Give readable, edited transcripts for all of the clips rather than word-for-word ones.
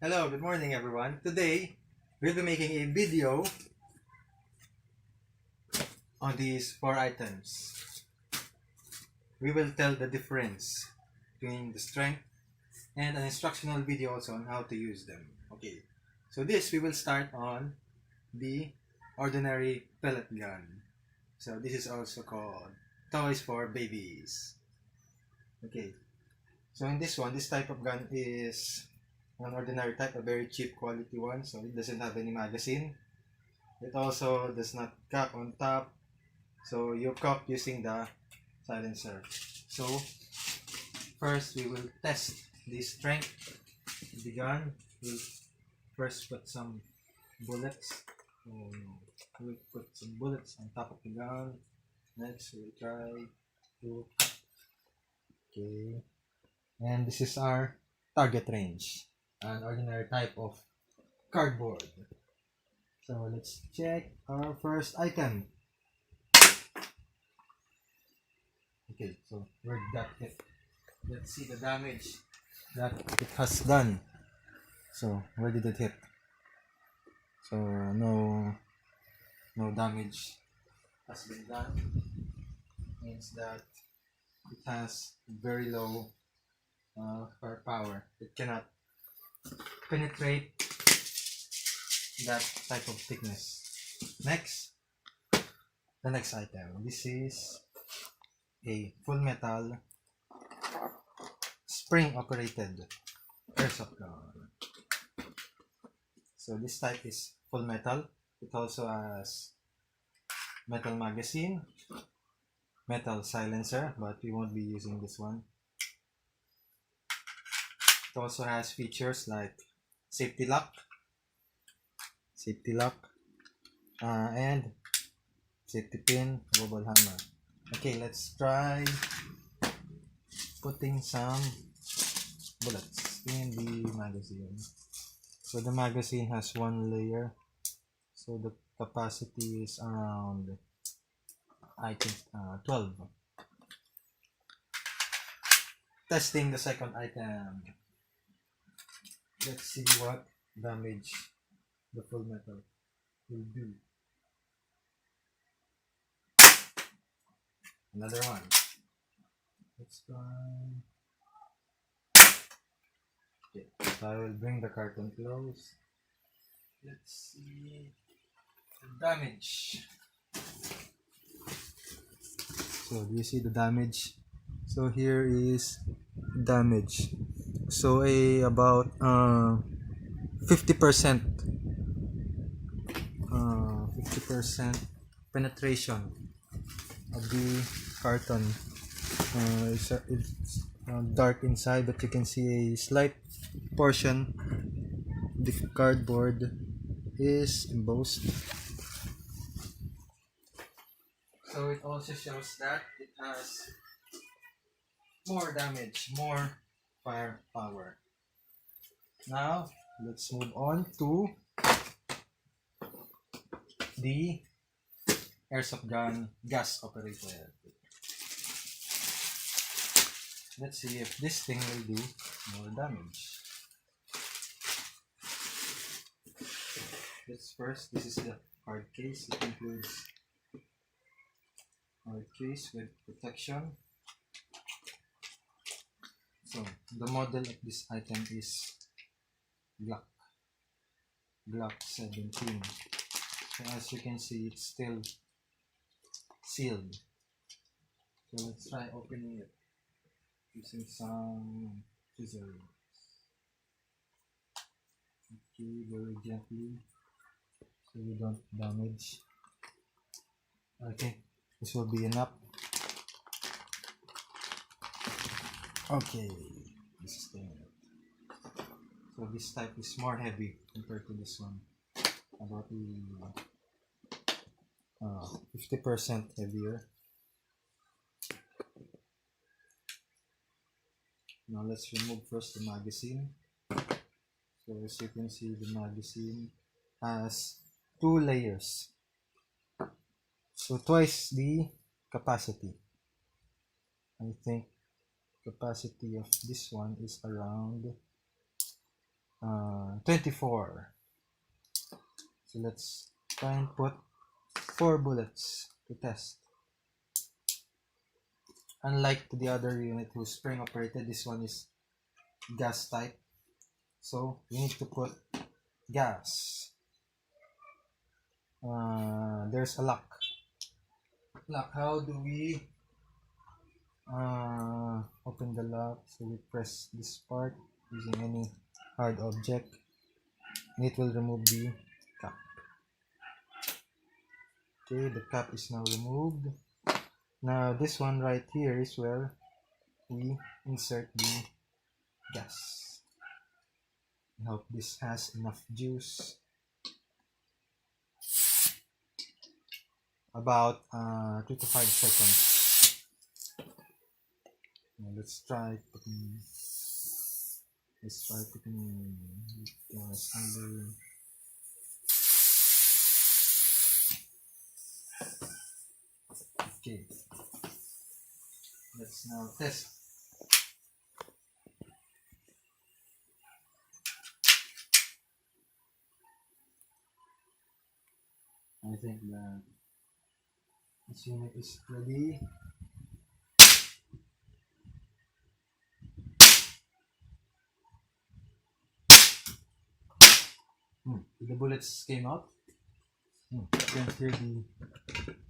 Hello, good morning everyone. Today, we'll be making a video on these four items. We will tell the difference between the strength and an instructional video also on how to use them. Okay, so this we will start on the ordinary pellet gun. So this is also called toys for babies. Okay, so in this one, this type of gun is an ordinary type, a very cheap quality one, so it doesn't have any magazine. It also does not cap on top, so you cock using the silencer. So first we will test the strength of the gun. We'll first put some bullets. We'll put some bullets on top of the gun. Next we'll try to okay. And this is our target range, an ordinary type of cardboard. So let's check our first item. Okay, so where that hit? Let's see the damage that it has done. So where did it hit? So no damage has been done. Means that it has very low firepower. It cannot penetrate that type of thickness. Next, the next item. This is a full metal spring operated airsoft gun. So this type is full metal. It also has metal magazine, metal silencer, but we won't be using this one. It also has features like safety lock, and safety pin, wobble hammer. Okay, let's try putting some bullets in the magazine. So the magazine has one layer, so the capacity is around, I think, 12. Testing the second item. Let's see what damage the full metal will do. Another one. Let's try. Okay, so I will bring the carton close. Let's see the damage. So do you see the damage? So here is damage. So about 50% 50% penetration of the carton. It's dark inside, but you can see a slight portion. The cardboard is embossed. So it also shows that it has more damage, more firepower. Now let's move on to the airsoft gun gas operated. Let's see if this thing will do more damage. This is the hard case. It includes hard case with protection. So the model of this item is Glock 17. So as you can see, it's still sealed. So let's try opening it using some scissors. Okay, very gently so we don't damage. Okay, this will be enough. Okay, this is the so this type is more heavy compared to this one, about 50% heavier. Now let's remove first the magazine. So as you can see, the magazine has 2 layers, so twice the capacity. I think capacity of this one is around 24. So let's try and put 4 bullets to test. Unlike the other unit who's spring operated, this one is gas type. So we need to put gas. There's a lock. How do we open the lock? So we press this part using any hard object, and it will remove the cap. Okay, the cap is now removed. Now this one right here is where we insert the gas. I hope this has enough juice. About 3 to 5 seconds. Now let's try putting gas under. Okay, let's now test. I think that this unit is ready. The bullets came out. You can hear the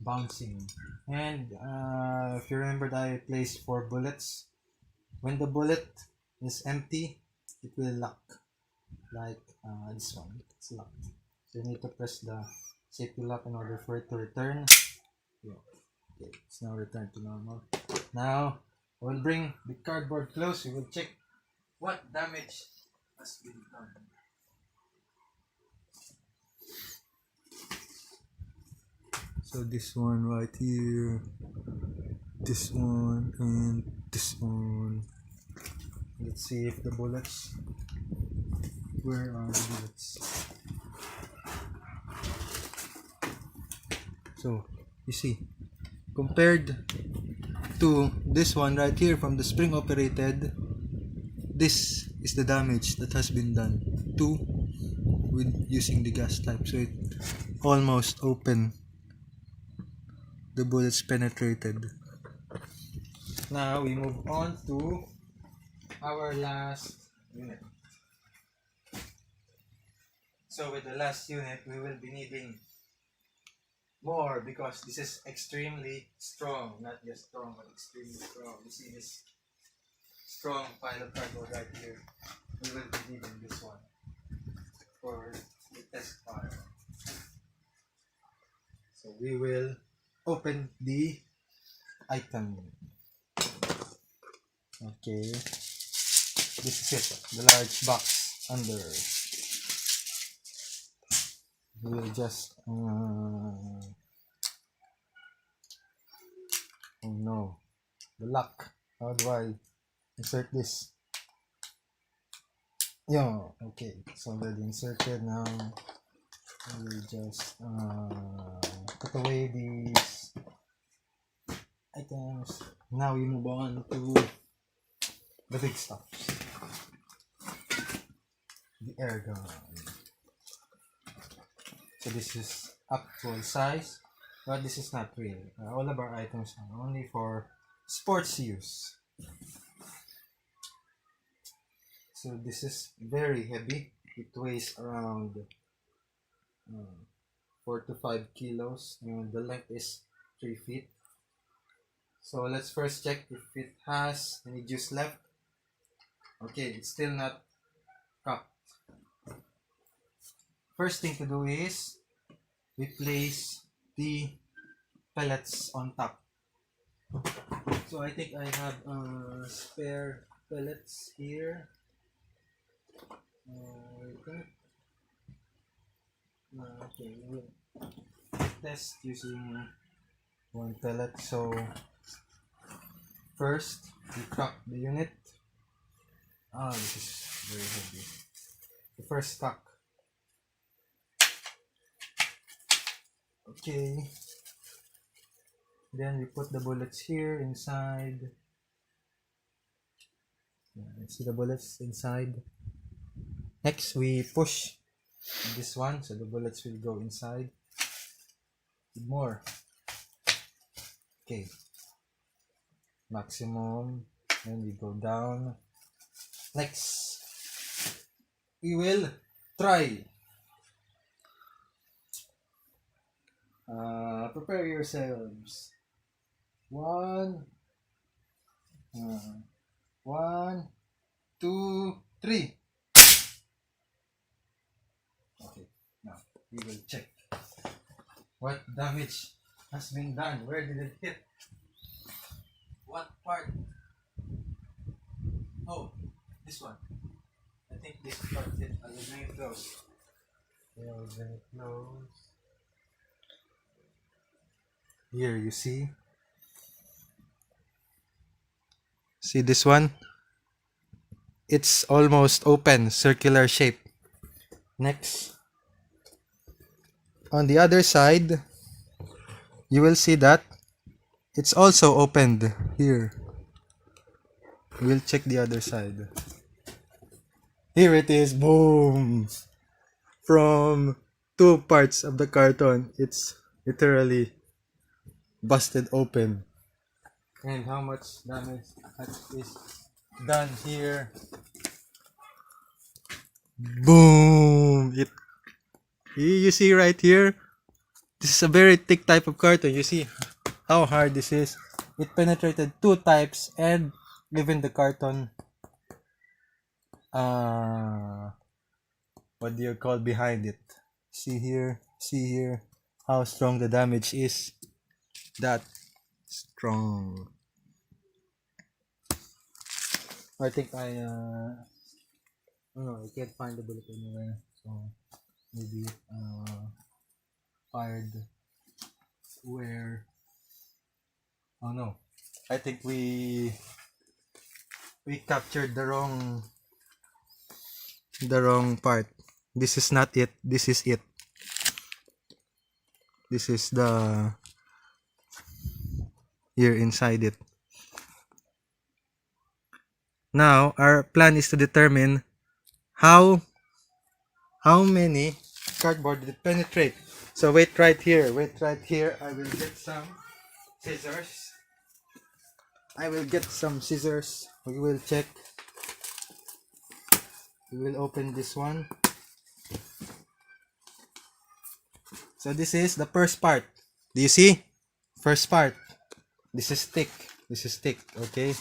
bouncing. And if you remember, I placed 4 bullets. When the bullet is empty, it will lock. Like this one, it's locked. So you need to press the safety lock in order for it to return. Yeah. Okay, it's now returned to normal. Now we'll bring the cardboard close. We will check what damage has been done. So this one right here, this one, and this one. Let's see if the bullets. Where are the bullets? So you see, compared to this one right here from the spring operated, this is the damage that has been done to with using the gas type. So it almost open. The bullets penetrated. Now we move on to our last unit. So with the last unit, we will be needing more because this is extremely strong. Not just strong, but extremely strong. You see this strong pile of cardboard right here. We will be needing this one for the test file. So we will open the item. Okay, this is it, the large box under. We will just oh no, the lock. How do I insert this? Yeah, okay, it's already inserted. Now we will just put away these items. Now we move on to the big stuff. The air gun. So this is actual size, but this is not real. All of our items are only for sports use. So this is very heavy. It weighs around 4 to 5 kilos, and the length is 3 feet. So let's first check if it has any juice left. Okay, it's still not cocked. First thing to do is we place the pellets on top. So I think I have spare pellets here. Okay, we will test using 1 pellet. So first we cock the unit. This is very heavy. The first cock. Okay. Then we put the bullets here inside. Yeah, see the bullets inside. Next, we push this one so the bullets will go inside. More. Okay. Maximum. And we go down. Next, we will try. Prepare yourselves. One, 2, 3. Okay, now we will check what damage has been done. Where did it hit? What part? Oh, this one. I think this part hit. I will bring it close. Yeah, I'll bring it close. Here, you see? See this one? It's almost open, circular shape. Next, on the other side, you will see that it's also opened here. We'll check the other side. Here it is, boom! From 2 parts of the carton, it's literally busted open. And how much damage is done here? Boom! You see right here? This is a very thick type of carton. You see how hard this is? It penetrated 2 types and even the carton, what do you call behind it? See here how strong the damage is. That strong. I think I can't find the bullet anywhere, so maybe fired where. Oh no, I think we captured the wrong part. This is not it, this is it. This is the here inside it. Now our plan is to determine how many cardboard did it penetrate. So wait right here. I will get some scissors. We will check. We will open this one. So this is the first part. Do you see? First part. This is thick. Okay.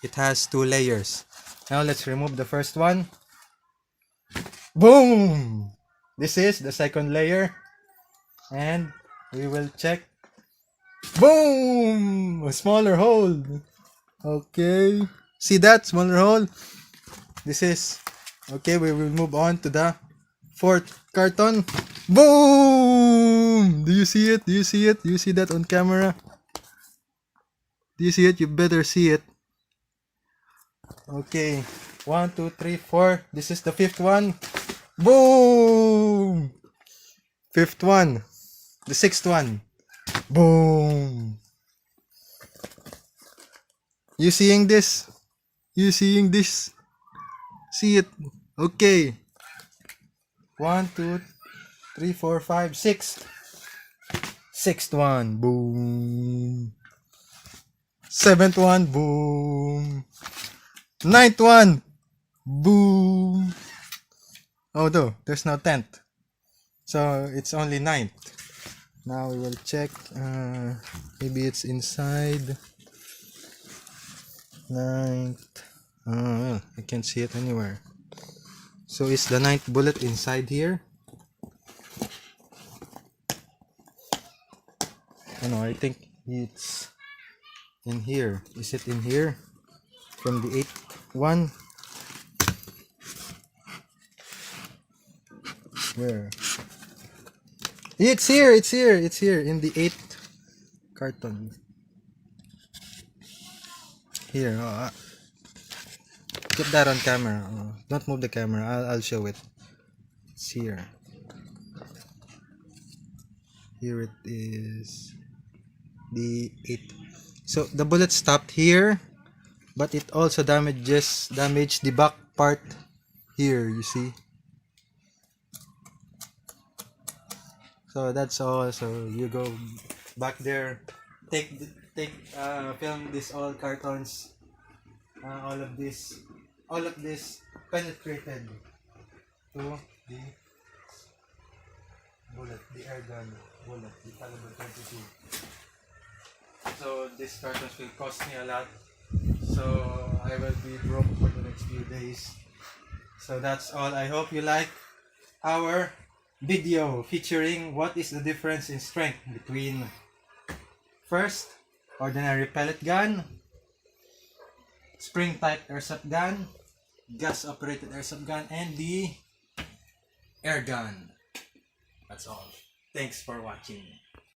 It has 2 layers. Now let's remove the first one. Boom! This is the second layer. And we will check. Boom! A smaller hole. Okay. See that smaller hole? This is okay. We will move on to the 4th carton. Boom! Do you see it? Do you see that on camera? Do you see it? You better see it. Okay. 1, 2, 3, 4. This is the 5th one. Boom! 5th one. The 6th one. Boom! You seeing this? See it? Okay. 1, 2, 3, 4, 5, 6. 6th one. Boom. 7th one. Boom. 9th one. Boom. Although there's no 10th, so it's only 9th. Now we will check. Maybe it's inside 9th. Well, I can't see it anywhere. So is the 9th bullet inside here? No, I think it's in here. Is it in here? From the 8th one? Where? It's here in the 8th carton. Here, keep that on camera. Don't move the camera. I'll show it. It's here. Here it is. The 8th. So the bullet stopped here, but it also damaged the back part here. You see, So that's all. So you go back there, film this all cartons, all of this penetrated to the bullet, the air gun bullet, the caliber 22. So this cartons will cost me a lot. So I will be broke for the next few days. So that's all. I hope you like our video featuring what is the difference in strength between first, ordinary pellet gun, spring type airsoft gun, gas operated airsoft gun, and the air gun. That's all. Thanks for watching.